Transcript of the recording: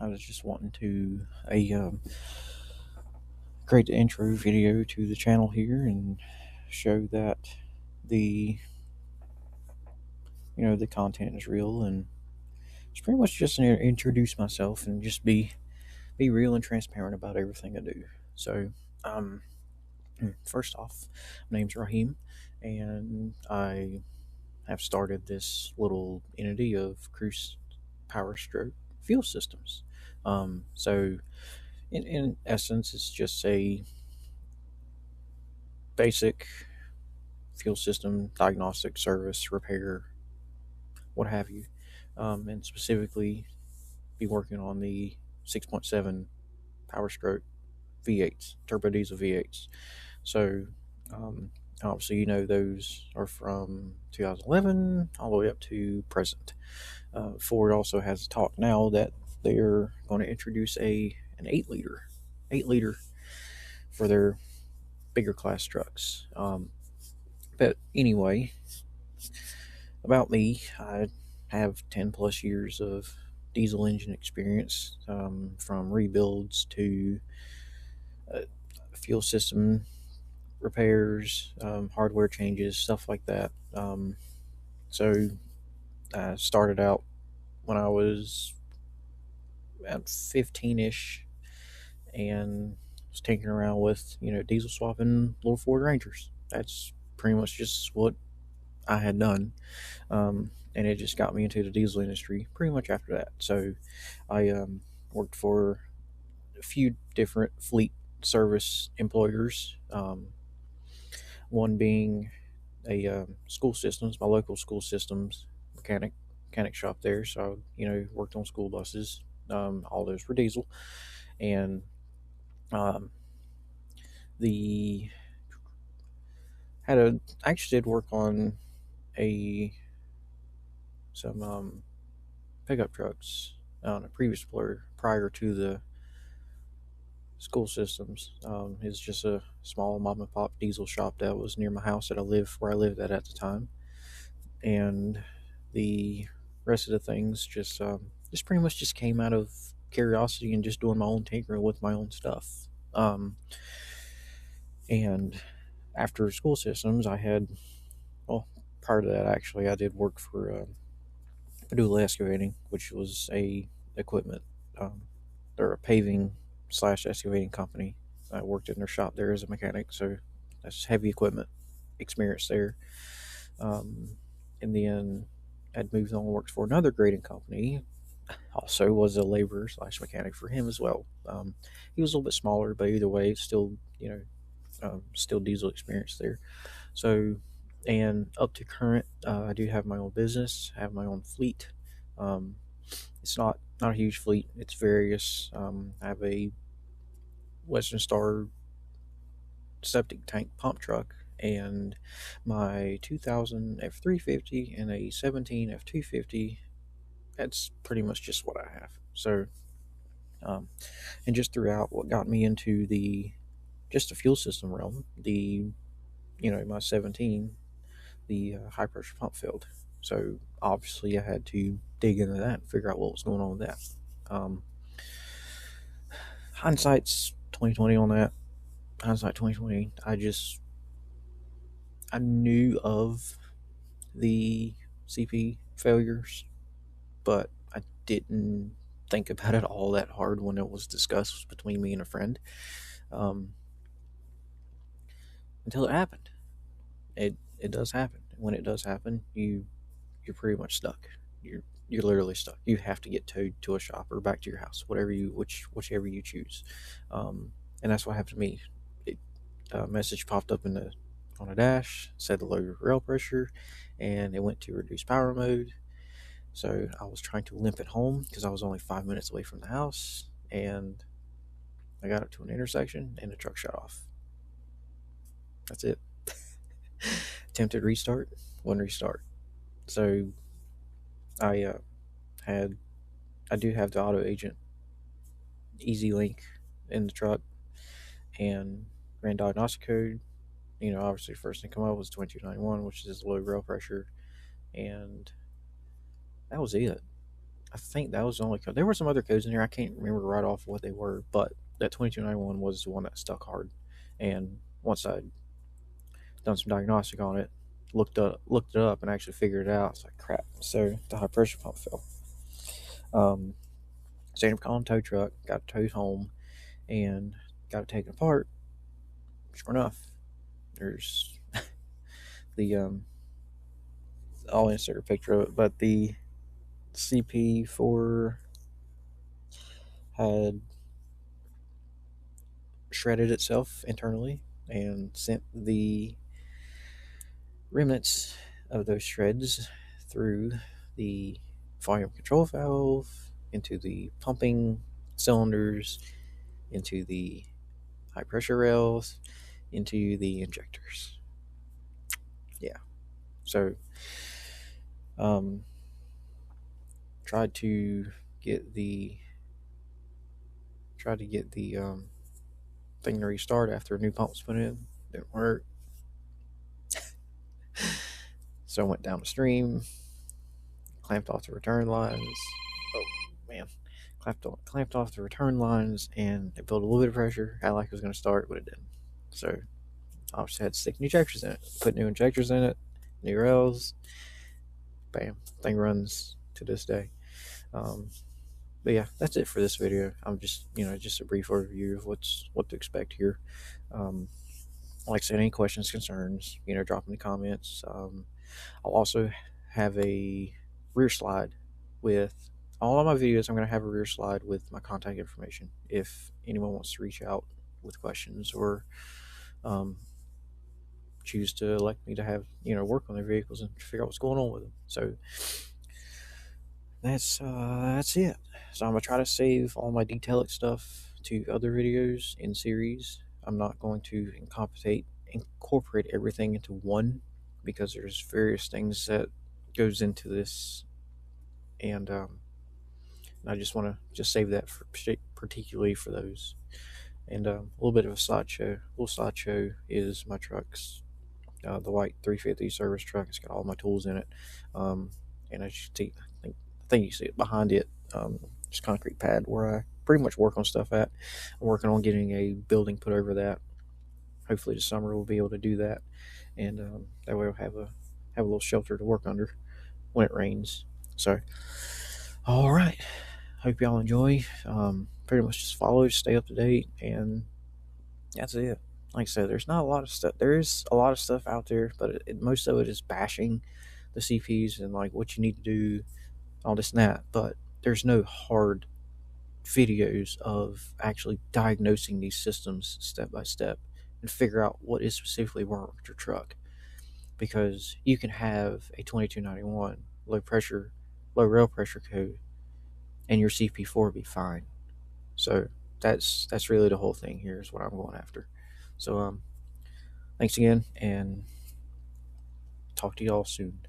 I was just wanting to create the intro video to the channel here and show that the the content is real, and it's pretty much just introduce myself and just be real and transparent about everything I do. So, um, first off, my name's Raheem, and I have started this little entity of Cruise Power Stroke Fuel Systems. So, in essence, it's just a basic fuel system diagnostic service, repair, what have you, and specifically be working on the 6.7 Power Stroke V8s, turbo diesel V8s. So, um, obviously, those are from 2011 all the way up to present. Ford also has talk now that they're going to introduce an 8 liter for their bigger class trucks. But anyway, about me, I have 10 plus years of diesel engine experience, from rebuilds to fuel system repairs, hardware changes, stuff like that. So I started out when I was about 15-ish and was tinkering around with, diesel swapping little Ford Rangers. That's pretty much just what I had done. And it just got me into the diesel industry pretty much after that. So I worked for a few different fleet service employers, one being a school systems, my local school systems mechanic shop there. So, worked on school buses. All those were diesel. And um, the I actually did work on some pickup trucks on a previous employer prior to the school systems. It's just a small mom and pop diesel shop that was near my house where I lived at the time. And the rest of the things just pretty much just came out of curiosity and just doing my own tinkering with my own stuff. And after school systems, prior to that, actually, I did work for Padula Excavating, which was a equipment, they're a paving / excavating company. I worked in their shop there as a mechanic, so that's heavy equipment experience there. In the end, I'd moved on and worked for another grading company. Also was a laborer / mechanic for him as well. He was a little bit smaller, but either way, still, still diesel experience there. So, and up to current, I do have my own business, have my own fleet. It's not a huge fleet. It's various. I have a Western Star septic tank pump truck and my 2000 F350 and a 17 F250. That's pretty much just what I have. So, and just throughout, what got me into the fuel system realm, my 17, the high pressure pump failed. So obviously I had to dig into that and figure out what was going on with that. Hindsight's 2020 on that. Hindsight 2020. I knew of the CP failures, but I didn't think about it all that hard when it was discussed between me and a friend, until it happened. It does happen. When it does happen, you're pretty much stuck. You're literally stuck. You have to get towed to a shop or back to your house, whichever you choose. And that's what happened to me. A message popped up on a dash, said the low rail pressure, and it went to reduced power mode. So I was trying to limp it home because I was only 5 minutes away from the house, and I got up to an intersection and the truck shut off. That's it. Attempted restart, wouldn't restart. So I do have the auto agent Easy Link in the truck, and ran diagnostic code. Obviously first thing come up was 2291, which is low rail pressure, and that was it. I think that was the only code. There were some other codes in there. I can't remember right off what they were, but that 2291 was the one that stuck hard. And once I'd done some diagnostic on it, looked it up, and actually figured it out, it's like crap. So the high pressure pump fell. Stayed up calling tow truck, got it towed home, and got it taken apart. Sure enough, there's the I'll insert a picture of it, but the CP4 had shredded itself internally and sent the remnants of those shreds through the volume control valve into the pumping cylinders, into the high pressure rails, into the injectors. Yeah. So tried to get the thing to restart after a new pump was put in. Didn't work. So I went down the stream, clamped off the return lines. Oh man, clamped off the return lines, and it built a little bit of pressure. I like it was going to start, but it didn't. So I just had to stick new injectors in it. Put new injectors in it, new rails. Bam, thing runs to this day. But yeah, that's it for this video. I'm just a brief overview of what to expect here. Like I said, any questions, concerns, drop in the comments. I'll also have a rear slide with all of my videos. I'm going to have a rear slide with my contact information if anyone wants to reach out with questions or choose to elect me to have work on their vehicles and figure out what's going on with them. So that's it. So I'm gonna try to save all my detailing stuff to other videos in series. I'm not going to incorporate everything into one because there's various things that goes into this, and I just want to save that for particularly for those. And a little bit of a slideshow. Is my truck's the white 350 service truck. It's got all my tools in it, and as you see, I think you see it behind it. Just concrete pad where I pretty much work on stuff at. I'm working on getting a building put over that. Hopefully this summer we'll be able to do that, and that way we'll have a little shelter to work under when it rains. So, all right. Hope y'all enjoy. Pretty much just follow, stay up to date, and that's it. Like I said, there's not a lot of stuff. There is a lot of stuff out there, but most of it is bashing the CPs and like what you need to do, all this and that. But there's no hard videos of actually diagnosing these systems step by step and figure out what is specifically wrong with your truck. Because you can have a 2291 low rail pressure code, and your CP4 be fine. So that's really the whole thing here is what I'm going after. So thanks again, and talk to y'all soon.